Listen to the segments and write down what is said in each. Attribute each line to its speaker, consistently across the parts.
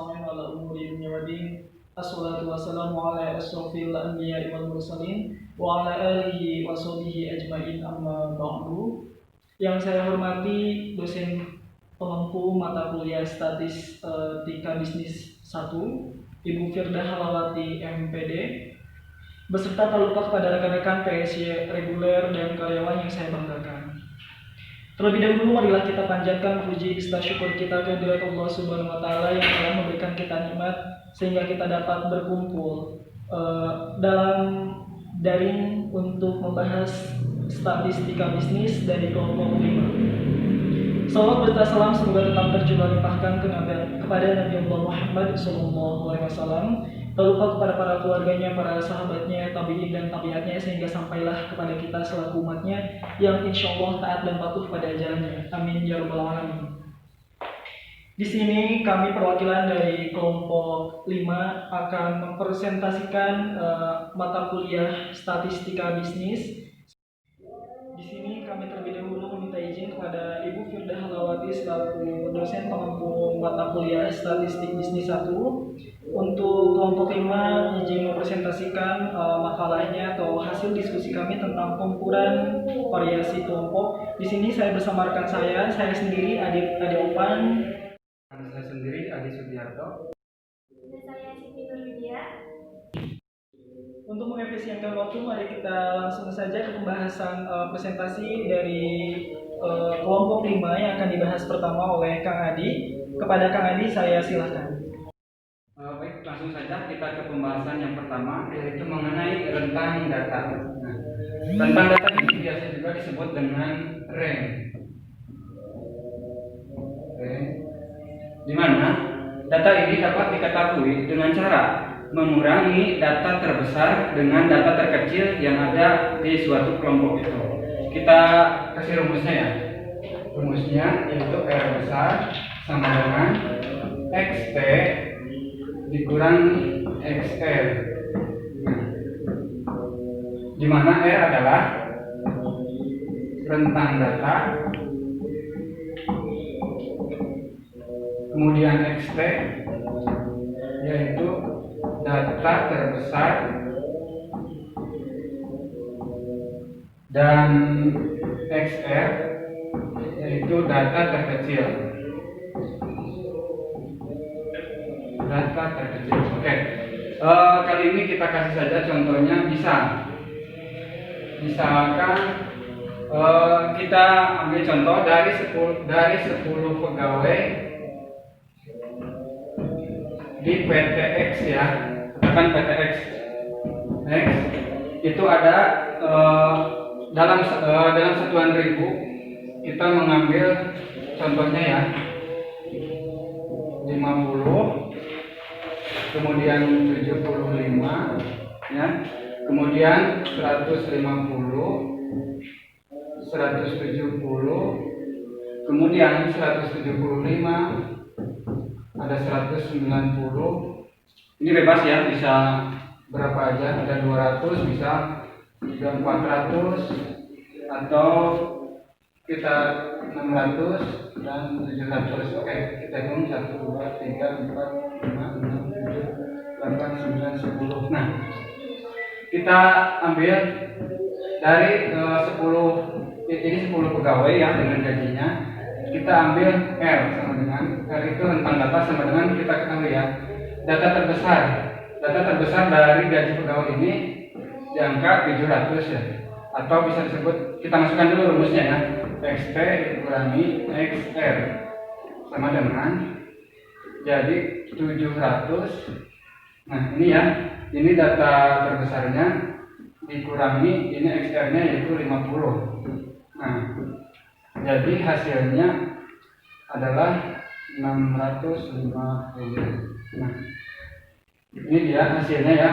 Speaker 1: nasta'in ala umuri dunya wa din. Assalatu wassalamu ala asrofil anbiya'i wal mursalin wa ala alihi wa sahbihi ajmain, amma ba'du. Yang saya hormati dosen pengempu mata kuliah Statistika Bisnis 1, Ibu Firdah Halawati MPD, beserta tak lupa kepada rekan-rekan PSY reguler dan karyawan yang saya banggakan. Terlebih dahulu marilah kita panjatkan puji serta syukur kita kehadirat Allah Subhanahu wa taala yang telah memberikan kita nikmat sehingga kita dapat berkumpul dalam daring untuk membahas statistika bisnis dari kelompok 5. Salawat berserta salam semoga tetap tercurah limpahkan kepada Nabi Allah Muhammad SAW, tak lupa kepada para keluarganya, para sahabatnya, tabi'in dan tabi'atnya, sehingga sampailah kepada kita selaku umatnya yang insya Allah taat dan patuh pada ajarannya. Amin ya rabbal alamin. Di sini kami perwakilan dari kelompok 5 akan mempresentasikan mata kuliah statistika bisnis. Di sini kami terlebih dahulu meminta izin kepada Ibu Firdah Halawati selaku dosen pengempu mata kuliah Statistik Bisnis 1 untuk kelompok 5 izin mempresentasikan makalahnya atau hasil diskusi kami tentang pengukuran variasi kelompok. Di sini saya bersama rekan saya sendiri Ade Opan,
Speaker 2: saya sendiri Adi Sugiarto,
Speaker 3: dan saya Siti Nurwidia.
Speaker 1: Untuk mengefisienkan waktu, mari kita langsung saja ke pembahasan presentasi dari kelompok 5 yang akan dibahas pertama oleh Kang Adi. Kepada Kang Adi, saya silakan.
Speaker 2: Baik, langsung saja kita ke pembahasan yang pertama, yaitu mengenai rentang data. Nah, rentang data ini biasa juga disebut dengan range. Di mana data ini dapat diketahui dengan cara mengurangi data terbesar dengan data terkecil yang ada di suatu kelompok itu. Kita kasih rumusnya ya. Rumusnya yaitu R besar sama dengan XT dikurangi XR. Di mana R adalah rentang data, kemudian XT yaitu data terbesar, dan XR yaitu data terkecil. Oke. Kali ini kita kasih saja contohnya. Misalkan kita ambil contoh dari 10 pegawai di PTX ya. Katakan PTX X itu ada dalam satuan ribu, kita mengambil contohnya ya 50, kemudian 75 ya, kemudian 150, 170, kemudian 175, ada 190. Ini bebas ya, bisa berapa aja, ada 200, bisa juga 400, atau kita 600 dan 700. Oke, kita hitung 1, 2, 3, 4, 5, 6, 7, 8, 9, 10. Nah, kita ambil dari 10, ini 10 pegawai ya dengan gajinya. Kita ambil R sama dengan R itu rentang data sama dengan kita ketahui ya. Data terbesar dari gaji pegawai ini di angka 700 ya. Atau bisa disebut, kita masukkan dulu rumusnya ya. XT dikurangi XR sama dengan jadi 700. Nah, ini ya. Ini data terbesarnya dikurangi ini XR-nya yaitu 50. Nah, jadi hasilnya adalah 650. Nah, ini dia hasilnya ya.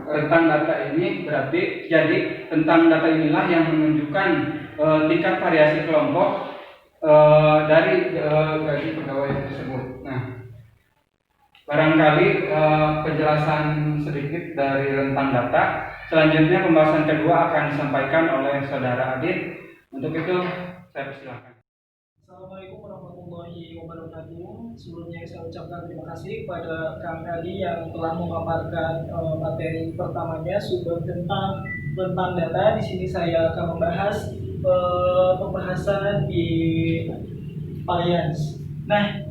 Speaker 2: Rentang data ini berarti, jadi rentang data inilah yang menunjukkan tingkat variasi kelompok dari gaji pegawai tersebut. Nah, barangkali penjelasan sedikit dari rentang data. Selanjutnya pembahasan kedua akan disampaikan oleh Saudara Adit. Untuk itu saya persilakan.
Speaker 1: Assalamualaikum warahmatullahi warahmatullahi wabarakatuh. Sebelumnya saya ucapkan terima kasih kepada Kang Adi yang telah memaparkan materi pertamanya sumber tentang data. Di sini saya akan membahas pembahasan di variance. Nah,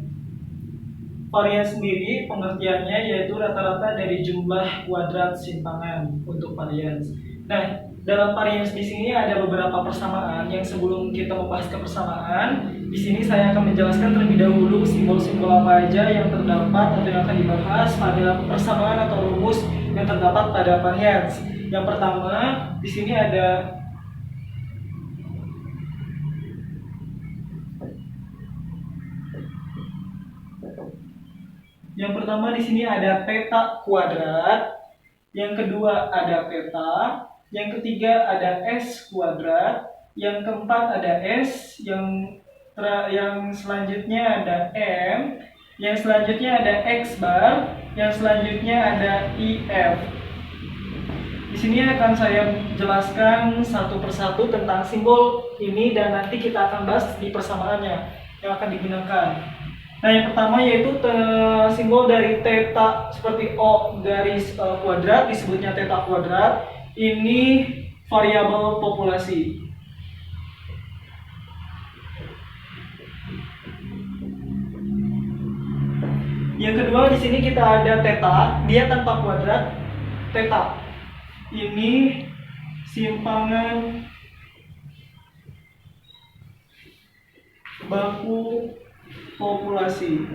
Speaker 1: variance sendiri pengertiannya yaitu rata-rata dari jumlah kuadrat simpangan untuk variance. Nah, dalam variance di sini ada beberapa persamaan yang sebelum kita membahas kebersamaan, di sini saya akan menjelaskan terlebih dahulu simbol-simbol apa aja yang terdapat atau yang akan dibahas pada persamaan atau rumus yang terdapat pada variance. Yang pertama, di sini ada theta kuadrat, yang kedua ada theta, yang ketiga ada S kuadrat, yang keempat ada S, yang selanjutnya ada M, yang selanjutnya ada X bar, yang selanjutnya ada IF. Di sini akan saya jelaskan satu persatu tentang simbol ini dan nanti kita akan bahas di persamaannya yang akan digunakan. Nah, yang pertama yaitu simbol dari theta seperti O garis kuadrat, disebutnya theta kuadrat. Ini variabel populasi. Yang kedua di sini kita ada theta, dia tanpa kuadrat, theta. Ini simpangan baku populasi.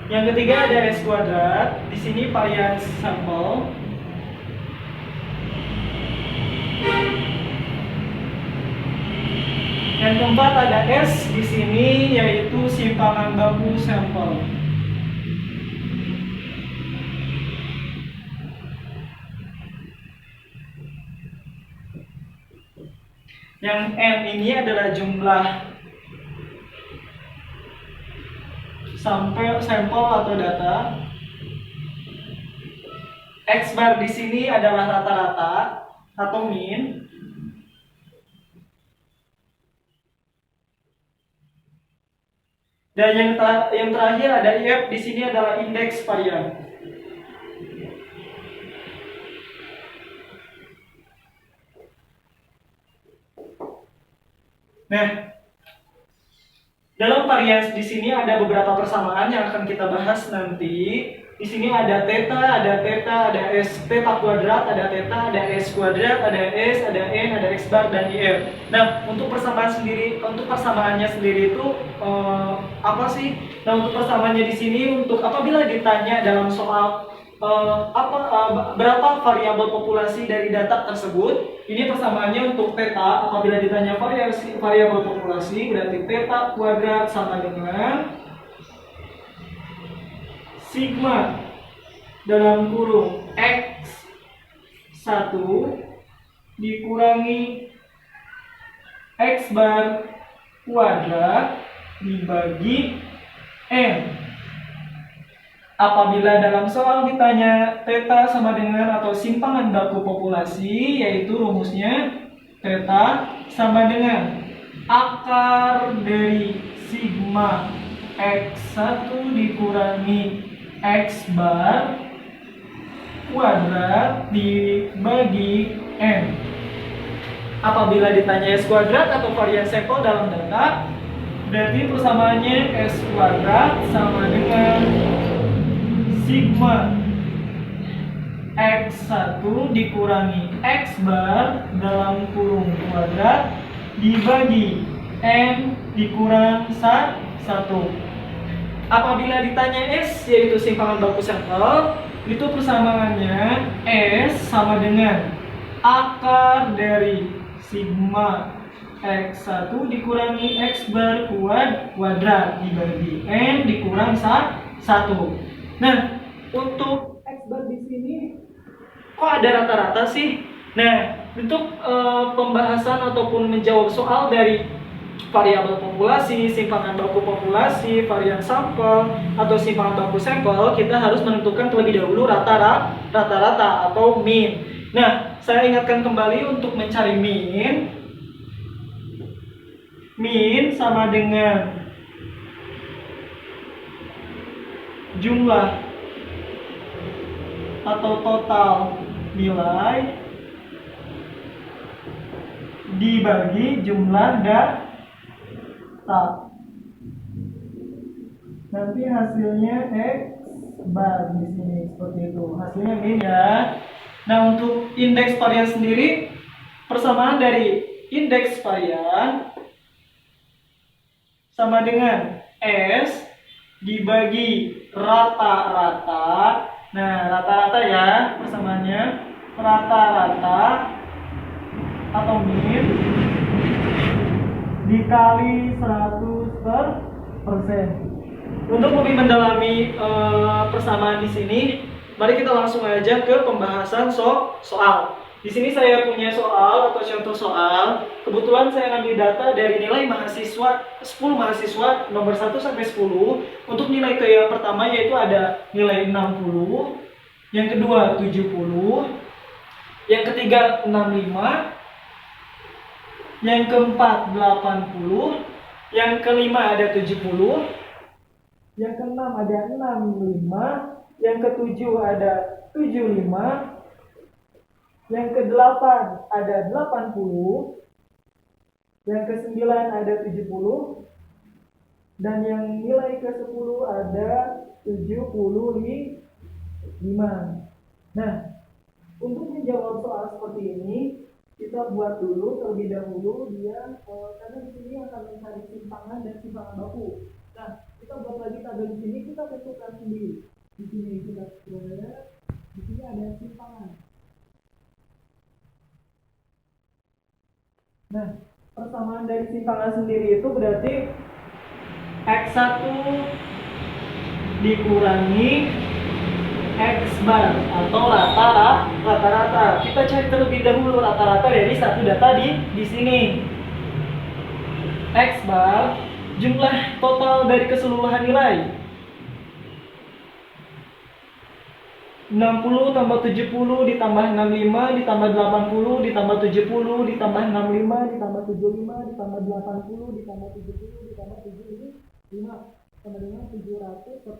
Speaker 1: Yang ketiga ada S kuadrat, di sini variance sampel. Yang keempat ada S di sini yaitu simpangan baku sampel. Yang N ini adalah jumlah sampel atau data. X bar di sini adalah rata-rata atau min. Dan yang terakhir ada IF, di sini adalah indeks varian. Nah, dalam variance di sini ada beberapa persamaan yang akan kita bahas nanti. Di sini ada theta, ada S, theta kuadrat, ada theta, ada S kuadrat, ada S, ada N, ada X bar dan IF. Nah, untuk persamaannya sendiri itu apa sih? Nah, untuk persamaannya di sini untuk apabila ditanya dalam soal berapa variabel populasi dari data tersebut, ini persamaannya untuk theta. Apabila ditanya variabel populasi, berarti theta kuadrat sama dengan sigma dalam kurung X1 dikurangi X bar kuadrat dibagi N. Apabila dalam soal ditanya theta sama dengan atau simpangan baku populasi, yaitu rumusnya theta sama dengan akar dari sigma X1 dikurangi X bar kuadrat dibagi N. Apabila ditanya S kuadrat atau varian sampel dalam data, berarti persamaannya S kuadrat sama dengan sigma X1 dikurangi X bar dalam kurung kuadrat dibagi N dikurang 1. Apabila ditanya S, yaitu simpangan baku sampel, itu persamaannya S sama dengan akar dari sigma X1 dikurangi X bar kuadrat dibagi N dikurang 1. Nah, untuk X bar di sini kok ada rata-rata sih? Nah, untuk pembahasan ataupun menjawab soal dari variabel populasi, simpangan baku populasi, varian sampel, atau simpangan baku sampel, kita harus menentukan terlebih dahulu rata-rata atau min. Nah, saya ingatkan kembali untuk mencari min. min sama dengan jumlah atau total nilai dibagi jumlah data. Nanti hasilnya X bar di sini seperti itu. Hasilnya min ya. Nah, untuk indeks varian sendiri, persamaan dari indeks varian sama dengan S dibagi rata-rata. Nah, rata-rata ya persamaannya, rata-rata atau min dikali 100%. Untuk lebih mendalami persamaan di sini, mari kita langsung aja ke pembahasan soal. Di sini saya punya soal atau contoh soal. Kebetulan saya ngambil data dari nilai mahasiswa 10 mahasiswa nomor 1 sampai 10. Untuk nilai ke yang pertama yaitu ada nilai 60, yang kedua 70, yang ketiga 65, yang keempat 80, yang kelima ada 70, yang keenam ada 65, yang ketujuh ada 75, yang kedelapan ada 80, yang kesembilan ada 70, dan yang nilai ke-10 ada 75. Nah, untuk menjawab soal seperti ini, kita buat dulu terlebih dahulu dia karena di sini akan mencari simpangan dan simpangan baku. Nah, kita buat lagi tabel di sini, kita tentukan sendiri. Di sini kita buat, di sini ada simpangan. Nah, persamaan dari simpangan sendiri itu berarti X1 dikurangi X bar atau rata-rata. Kita cari terlebih dahulu rata-rata dari satu data di sini. X bar jumlah total dari keseluruhan nilai 60 tambah 70 ditambah 65 ditambah 80 ditambah 70 ditambah 65 ditambah 75 ditambah 80 ditambah 70 ditambah 75 sama dengan 710.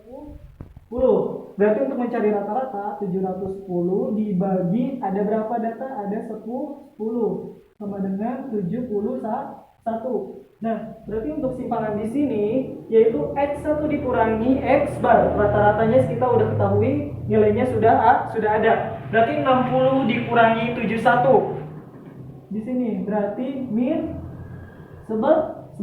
Speaker 1: Berarti untuk mencari rata-rata 710 dibagi ada berapa data? Ada 10 sama dengan 71. Nah, berarti untuk simpangan di sini yaitu X1 dikurangi X bar. Rata-ratanya kita udah ketahui, nilainya sudah ada. Berarti 60 dikurangi 71. Di sini berarti min 11.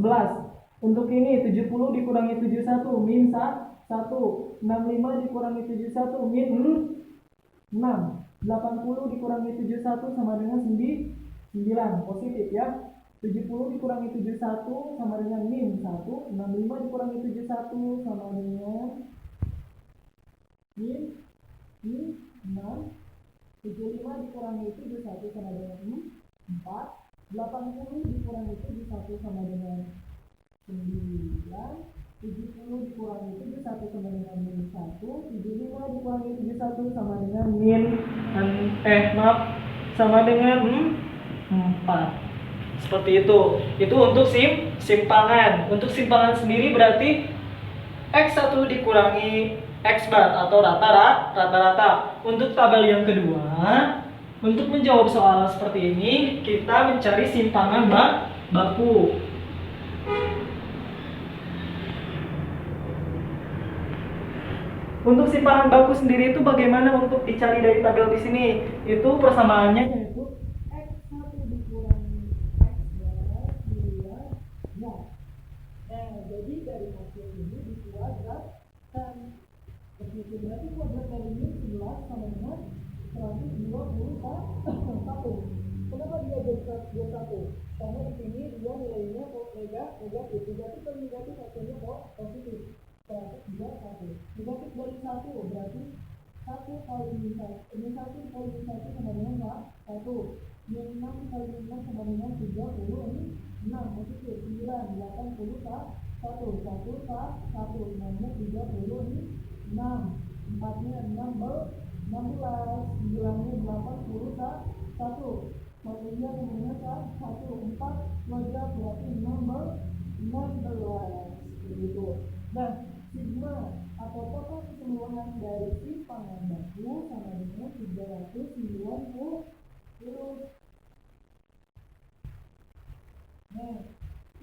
Speaker 1: Untuk ini 70 dikurangi 71 min 1. 65 dikurangi 71 min 6. 80 dikurangi 71 sama dengan 9. Positif ya. 70 dikurangi 71 sama dengan min 1. 65 dikurangi 71 sama dengan min 6. 75 dikurangi 71 sama dengan 4. 80 dikurangi 71 sama dengan 9. 70 dikurangi 71 sama dengan min 1. 75 dikurangi 71 sama dengan sama dengan 4. Seperti itu. Itu untuk simpangan. Untuk simpangan sendiri berarti X1 dikurangi X bar atau rata-rata. Untuk tabel yang kedua, untuk menjawab soal seperti ini, kita mencari simpangan baku. Untuk simpangan baku sendiri itu bagaimana untuk dicari dari tabel di sini? Itu persamaannya yaitu X1 dikurangi X bar dikurangi. Jadi dari hasil ini dikuadratkan. Begitu berarti kuadrat dari ini 11 sama dengan 121. Kenapa dia jadi 121? Karena di sini dia nilainya negatif. Berarti kalau negatif hasilnya positif. 121. Negatif dari 1 berarti 1 kali min 1. Min 1 kali min 1 sama dengan 1. Min 6 kali min 6 sama dengan 36. Positif 9, 81. 1 namanya 36. 4 nya 16, 9 nya 81.
Speaker 4: Maksudnya kemudian kan 14 kuadrat berarti 16 begitu. Nah, sigma atau total keseluruhan dari simpangan baku sama dengan 390 kilo. Nah,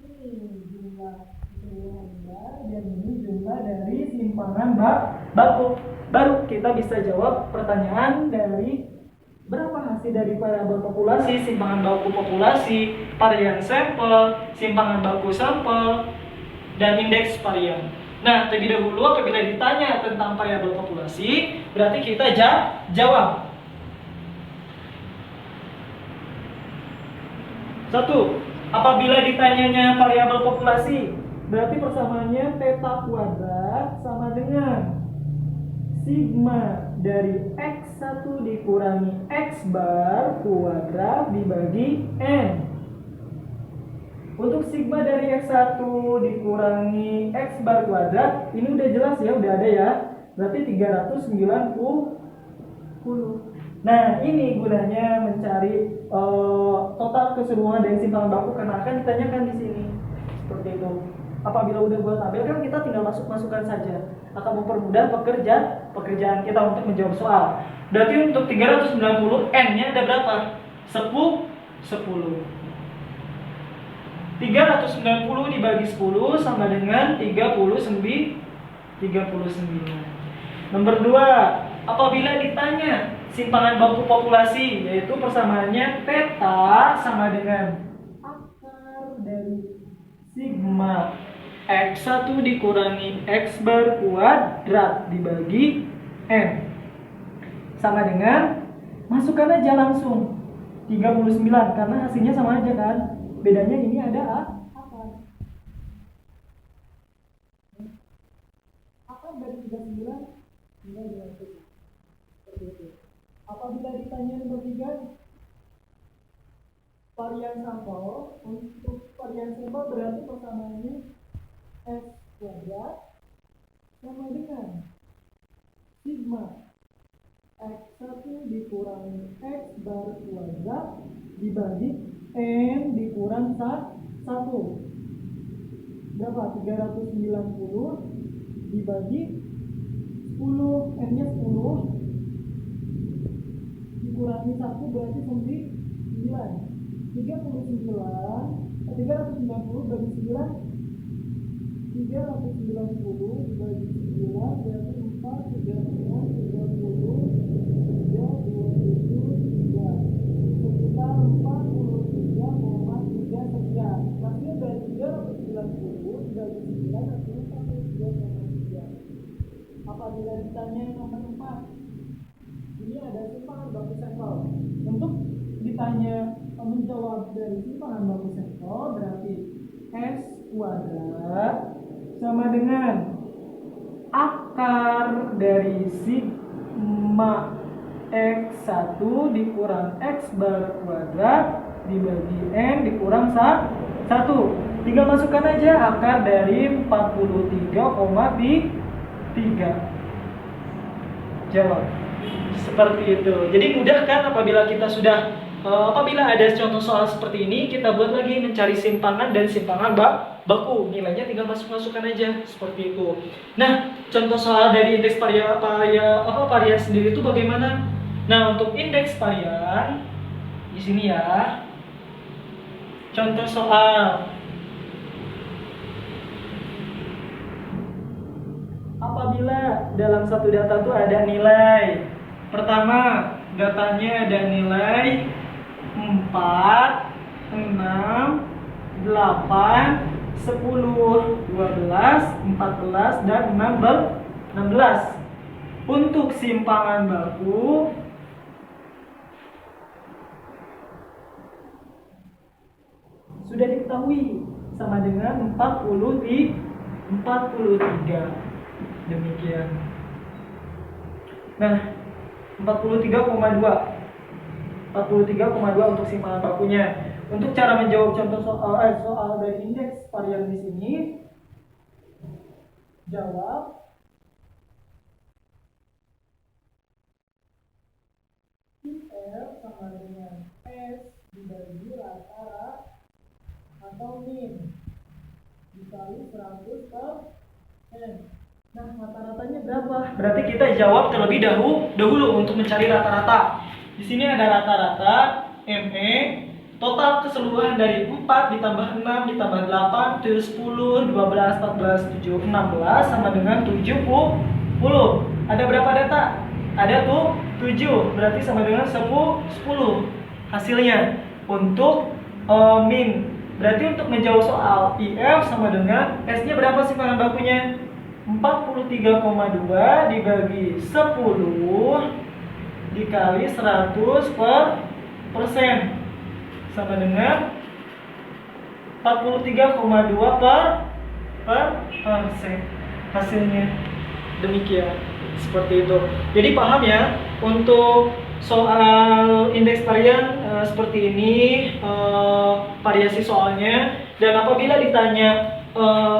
Speaker 4: ini jumlah keseluruhannya dan ini jumlah dari simpangan baku. Baru kita bisa jawab pertanyaan dari berapa hasil dari variabel populasi, simpangan baku populasi, varian sampel, simpangan baku sampel, dan indeks varian. Nah, terlebih dahulu apabila ditanya tentang variabel populasi, berarti kita jawab. 1. Apabila ditanyanya variabel populasi, berarti persamaannya theta kuadrat sama dengan sigma dari X1 dikurangi X bar kuadrat dibagi N. Untuk sigma dari X1 dikurangi X bar kuadrat, ini udah jelas ya, udah ada ya. Berarti 390. Nah, ini gunanya mencari total keseluruhan dari simpangan baku karena akan ditanyakan di sini. Seperti itu. Apabila udah buat tabel kan kita tinggal masukkan saja. Akan mempermudah pekerjaan kita untuk menjawab soal. Berarti untuk 390 N-nya ada berapa? 10. 390 dibagi 10 sama dengan 39. Nomor 2, apabila ditanya simpangan baku populasi, yaitu persamaannya theta sama dengan akar dari sigma X1 dikurangi X bar kuadrat dibagi N. Sama dengan, masukkan aja langsung 39 karena hasilnya sama aja kan. Bedanya ini ada akar. Akar dari 39 nilai dengan seperti itu. Apabila ditanya nomor 3, varian sampel, untuk varian sampel berarti persamaannya S kuadrat sama dengan sigma X1 dikurangi X bar kuadrat dibagi N dikurang 1. Berapa? 390 dibagi 10, N-nya 10 dikurangi 1 berarti 9. 390 bagi 9, 390 dibagi 9 berarti 4, 36, 30, 3, 27, 3 sekitar 43,3 sekian. Hasilnya dari 390 dibagi 9 hasilnya 43,3. Apabila ditanya nomor 4, ini ada simpangan baku sampel. Untuk ditanya menjawab dari simpangan baku sampel berarti S kuadrat sama dengan akar dari sigma X1 dikurang X bar kuadrat dibagi N dikurang 1. Tinggal masukkan aja akar dari 43,3. Jawab. Seperti itu. Jadi mudah kan apabila kita sudah apabila ada contoh soal seperti ini, kita buat lagi mencari simpangan dan simpangan baku. Nilainya tinggal masukkan aja seperti itu. Nah, contoh soal dari indeks varian sendiri itu bagaimana? Nah, untuk indeks varian di sini ya. Contoh soal. Apabila dalam satu data itu ada nilai. Pertama, datanya ada nilai 4, 6, 8, 10, 12, 14, dan 16. Untuk simpangan baku sudah diketahui sama dengan 43. Demikian. Nah, 43,2 untuk simpangan bakunya. Untuk cara menjawab contoh soal dari indeks varian di sini, jawab IR sama dengan S dibagi rata-rata atau min dikali 100 per n. Nah, rata-ratanya berapa? Berarti kita jawab terlebih dahulu untuk mencari rata-rata. Di sini ada rata-rata ME, total keseluruhan dari 4 ditambah 6 ditambah 8 10 12 14 7 16 sama dengan 70. Ada berapa data? Ada tuh 7, berarti sama dengan 10 hasilnya untuk min. Berarti untuk menjawab soal IF sama dengan S-nya berapa sih simpanan bakunya? 43,2 dibagi 10 dikali 100 per persen sama dengan 43,2 per persen. Hasilnya demikian, seperti itu. Jadi paham ya, untuk soal indeks varian seperti ini variasi soalnya. Dan apabila ditanya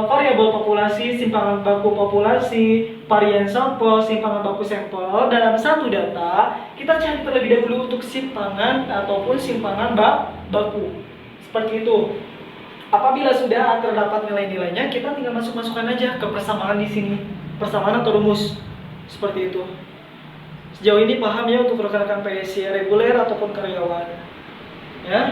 Speaker 4: variabel populasi, simpangan baku populasi, varian sampel, simpangan baku sampel dalam satu data, kita cari terlebih dahulu untuk simpangan ataupun simpangan baku. Seperti itu. Apabila sudah terdapat nilai-nilainya, kita tinggal masukkan aja ke persamaan di sini, persamaan atau rumus. Seperti itu. Sejauh ini paham ya untuk rekan-rekan PSC reguler ataupun karyawan. Ya.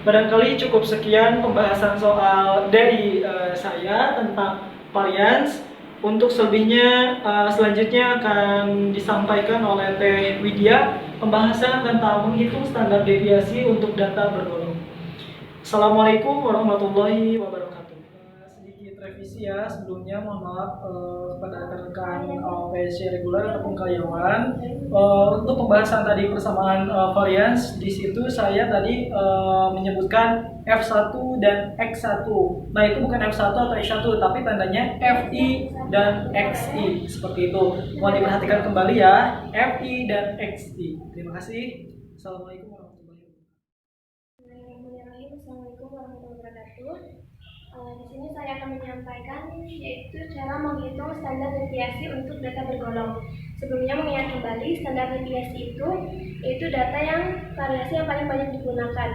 Speaker 4: Barangkali cukup sekian pembahasan soal dari saya tentang varians. Untuk selebihnya selanjutnya akan disampaikan oleh Teh Widya pembahasan tentang menghitung standar deviasi untuk data bergolong. Assalamualaikum warahmatullahi wabarakatuh. Sedikit revisi ya sebelumnya, mohon maaf kepada rekan-rekan PSC reguler ataupun karyawan. Untuk pembahasan tadi persamaan varians, di situ saya tadi menyebutkan F1 dan X1. Nah, itu bukan F1 atau X1, tapi tandanya FI dan XI, seperti itu. Mohon diperhatikan kembali ya, FI dan XI. Terima kasih. Assalamualaikum warahmatullahi
Speaker 3: Bismillahirrahmanirrahim. Assalamualaikum warahmatullahi wabarakatuh. Di sini saya akan menyampaikan yaitu cara menghitung standar deviasi untuk data bergolong. Sebelumnya mengingat kembali, standar deviasi itu yaitu data yang variasi yang paling banyak digunakan.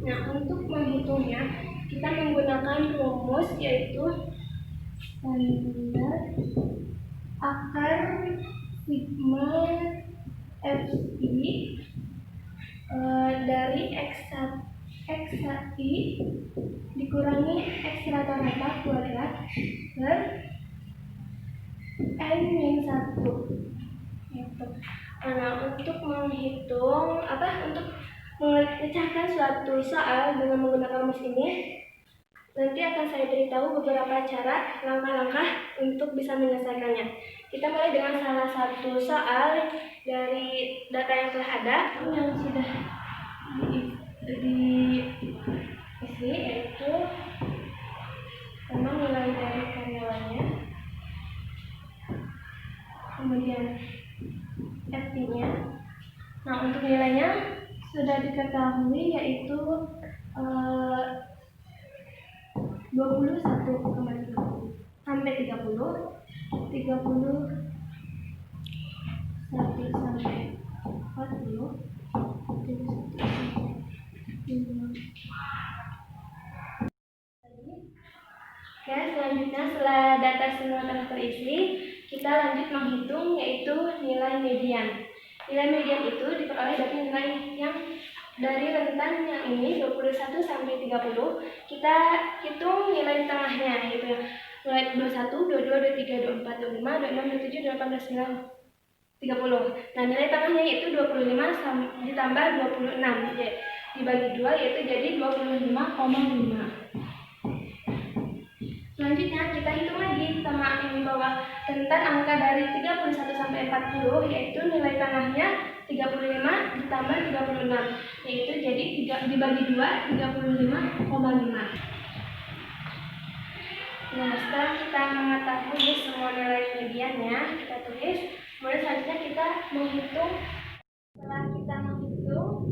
Speaker 3: Nah, untuk menghitungnya kita menggunakan rumus yaitu standar akar sigma FI dari XI dikurangi X rata-rata kuadrat per N-1 gitu. Nah, untuk menghitung untuk memecahkan suatu soal dengan menggunakan rumus ini, nanti akan saya beritahu beberapa cara langkah-langkah untuk bisa menyelesaikannya. Kita mulai dengan salah satu soal dari data yang telah ada yang sudah diisi, yaitu memang nilai dari karyawannya, kemudian FT-nya. Nah, untuk nilainya sudah diketahui yaitu 21,30 sampai 30 sampai 40 Oke, selanjutnya setelah data semua telah terisi, kita lanjut menghitung yaitu nilai median. Nilai median itu diperoleh dari nilai yang dari rentan yang ini 21 sampai 30. Kita hitung nilai tengahnya yaitu mulai 21, 22, 23, 24, 25, 26, 27, 28, 29, 30. Nah, nilai tengahnya yaitu 25 ditambah 26 dibagi 2 yaitu jadi 25,5. Selanjutnya kita hitung lagi sama yang bawah rentan angka dari 31 sampai 40 yaitu nilai tengahnya 35 ditambah 36 yaitu jadi dibagi 2 35,5. Nah, setelah kita mengetahui semua nilai mediannya, kita tulis. Kemudian selanjutnya kita menghitung. Setelah kita menghitung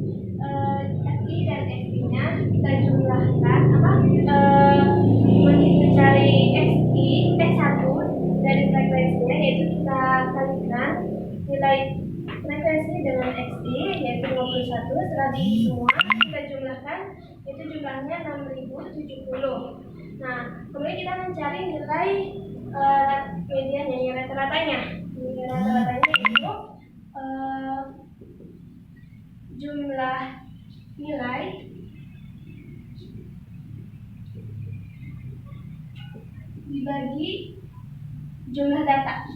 Speaker 3: FI dan XI-nya, kita jumlahkan mencari X1 dari frekuensinya, yaitu kita kalikan nilai frekuensi dengan XI yaitu 21. Setelah diisi semua kita itu jumlahnya 6070. Nah, kemudian kita mencari nilai mediannya, nilai rata-ratanya. Nilai rata-ratanya itu jumlah nilai dibagi jumlah data.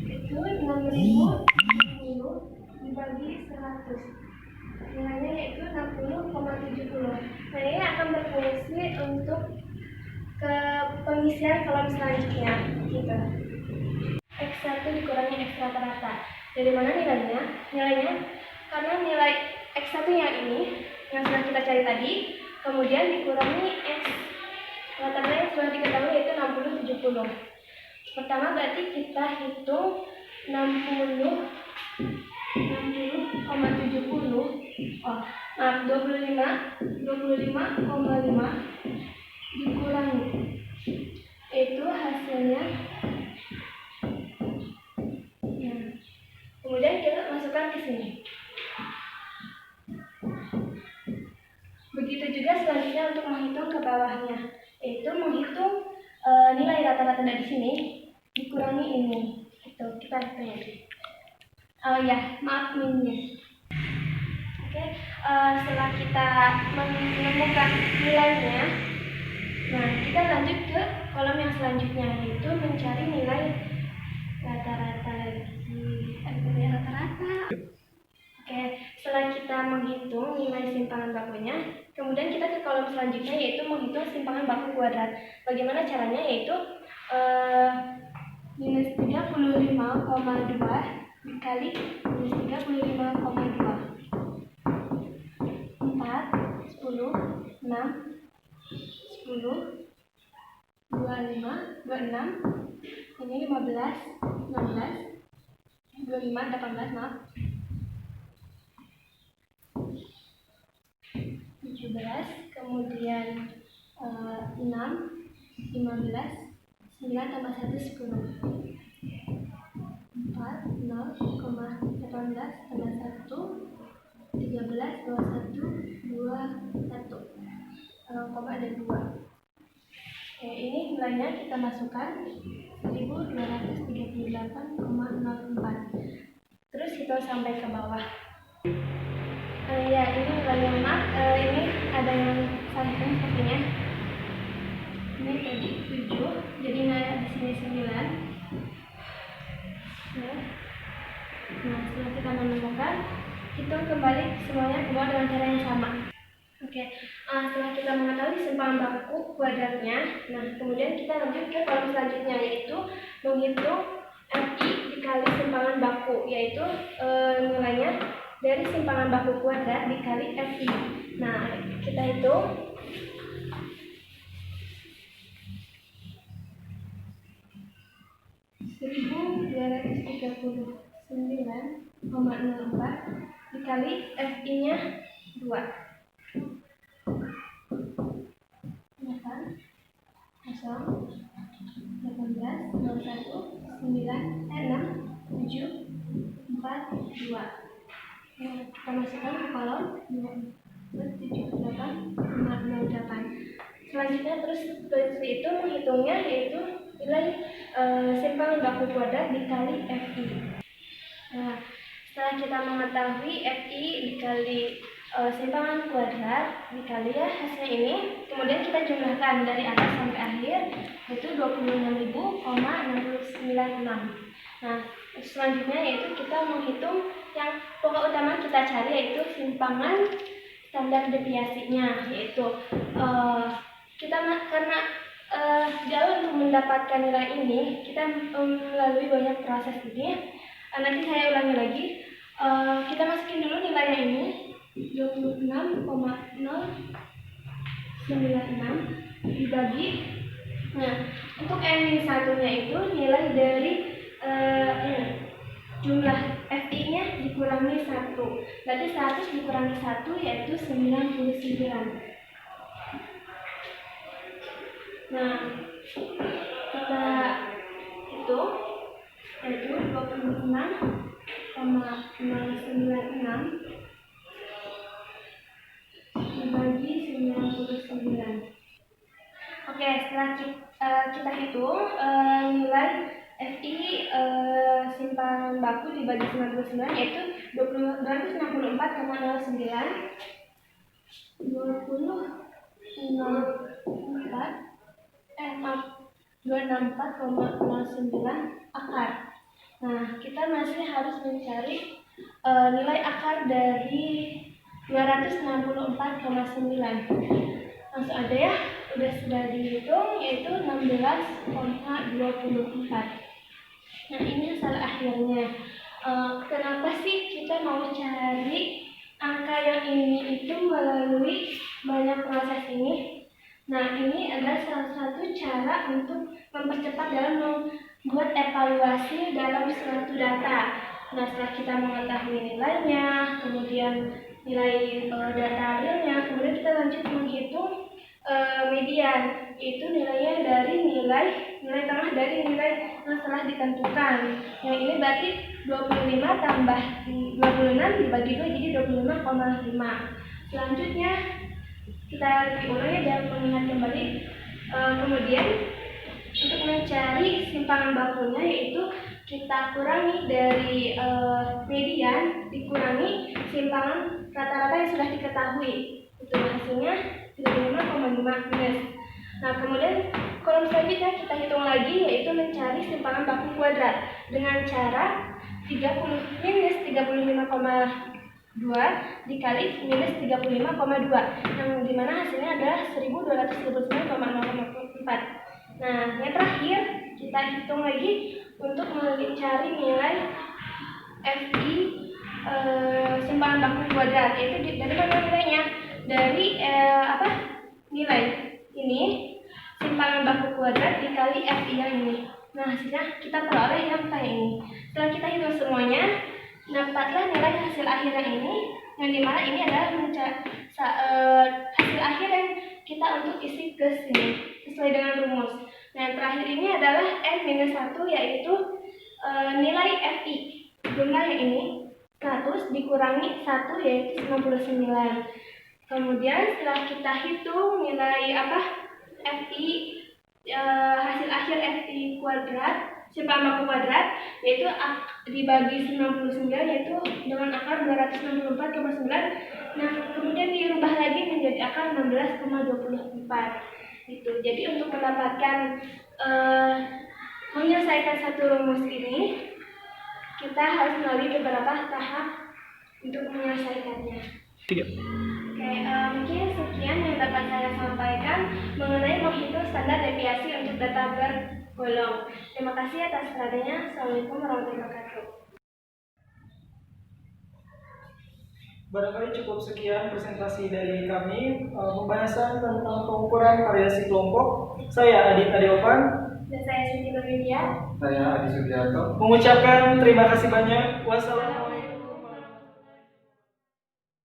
Speaker 3: Itu 6070 dibagi 100. Nilainya yaitu 60,70. Nah, ini akan berfungsi untuk ke pengisian kolom selanjutnya gitu. X1 dikurangi X rata-rata. Dari mana nilainya? Nilainya karena nilai X1 yang ini yang sudah kita cari tadi, kemudian dikurangi X rata-rata yang sudah diketahui yaitu 60,70. Pertama berarti kita hitung 60,70. Oh, nah 25,5 dikurangi, itu hasilnya. Kemudian kita masukkan ke sini. Begitu juga selanjutnya untuk menghitung ke bawahnya, yaitu menghitung nilai rata-rata dari sini dikurangi ini. Itu kita hitung aja. Ya, maaf minus. Oke, setelah kita menemukan nilainya, nah kita lanjut ke kolom yang selanjutnya, yaitu mencari nilai rata-rata lagi. Rata-rata. Oke, setelah kita menghitung nilai simpangan bakunya, kemudian kita ke kolom selanjutnya yaitu menghitung simpangan baku kuadrat. Bagaimana caranya? Yaitu minus 35,2 dikali minus 35,2. 4, 10, 6, 10, 25, 26, ini 15, 16, 25, 18, maaf, 17, kemudian 6, 15, 9 tambah 1, 10, 4, 0,18 tambah 1, 13, 21, 21, koma ada 2. Oke, ini nilainya kita masukkan 1238,04. Terus kita sampai ke bawah. Ya, ini nilainya, maaf, ini ada yang salah hitung sepertinya. Ini tadi 7, jadi nilai di sini 9. Nah, setelah kita menemukan, hitung kembali semuanya ke bawah dengan cara yang sama. Oke, setelah kita mengetahui simpangan baku kuadratnya, nah kemudian kita lanjut ke kolom selanjutnya, yaitu menghitung FI dikali simpangan baku, yaitu nilainya dari simpangan baku kuadrat dikali FI. Nah, kita hitung. (1239,04) dikali FI-nya 2. 8, 0, 18, 01, 9, 6, 7, 4, 2. Kita masukkan ke kolom 78,08. Selanjutnya terus seperti itu menghitungnya, yaitu nilai simpangan baku kuadrat dikali FI. Nah, setelah kita mengetahui FI dikali simpangan kuadrat dikali ya hasilnya ini, kemudian kita jumlahkan dari atas sampai akhir, yaitu 26.000,696. Nah, selanjutnya yaitu kita menghitung yang pokok utama kita cari, yaitu simpangan standar deviasinya, yaitu kita karena jauh untuk mendapatkan nilai ini kita melalui banyak proses ini. Nanti saya ulangi lagi. Kita masukin dulu nilainya ini 26,096 dibagi. Nah, untuk N-1-nya itu nilai dari jumlah FI-nya dikurangi 1. Berarti 100 dikurangi 1 yaitu 99. Nah, kita hitung yaitu 26,096 dibagi 99. Oke, setelah kita hitung nilai FI simpanan baku dibagi 99 yaitu 264,09 akar. Nah, kita masih harus mencari nilai akar dari 264,9. Langsung aja ya, sudah dihitung yaitu 16,24. Nah, ini hasil akhirnya. Kenapa sih kita mau cari angka yang ini itu melalui banyak proses ini? Nah, ini adalah salah satu cara untuk mempercepat dalam membuat evaluasi dalam suatu data. Nah, setelah kita mengetahui nilainya, kemudian nilai data realnya, kemudian kita lanjut menghitung median, yaitu nilainya dari nilai tengah dari nilai yang telah ditentukan. Yang ini berarti 25 tambah 26 dibagi 2 jadi 25,5. Selanjutnya kita ulang ya dan mengingat kembali. Kemudian untuk mencari simpangan bakunya yaitu kita kurangi dari median dikurangi simpangan rata-rata yang sudah diketahui. Itu hasilnya 35,5 minus. Nah, kemudian kolom selanjutnya kita hitung lagi yaitu mencari simpangan baku kuadrat dengan cara 30 minus 35,2 dikali minus 35,2 yang dimana hasilnya adalah 1239,04. Nah, yang terakhir kita hitung lagi untuk mencari nilai FI simpangan baku kuadrat, yaitu dari mana nilainya? Dari nilai ini simpangan baku kuadrat dikali FI yang ini. Nah, hasilnya kita peroleh yang kayak ini. Setelah kita hitung semuanya, dapatlah nilai hasil akhirnya ini, yang dimana ini adalah hasil akhir yang kita untuk isi ke sini sesuai dengan rumus. Nah, yang terakhir ini adalah N-1 yaitu nilai FI. Jumlah yang ini 100 dikurangi 1 yaitu 99. Kemudian setelah kita hitung nilai FI hasil akhir FI kuadrat simpangan baku kuadrat yaitu dibagi 99 yaitu dengan akar 264,9. Nah, kemudian dirubah lagi menjadi akar 16,24. Itu. Jadi untuk mendapatkan menyelesaikan satu rumus ini kita harus melalui beberapa tahap untuk menyelesaikannya. Oke, mungkin sekian yang dapat saya sampaikan mengenai menghitung standar deviasi untuk data bergolong. Terima kasih atas perhatiannya. Assalamualaikum warahmatullahi wabarakatuh.
Speaker 1: Barangkali cukup sekian presentasi dari kami pembahasan tentang pengukuran variasi kelompok. Saya Adit Adiovan
Speaker 3: Dan saya Siti Nurmedia.
Speaker 2: Saya Adi Sugiarto.
Speaker 1: mengucapkan terima kasih banyak. Wassalamualaikum.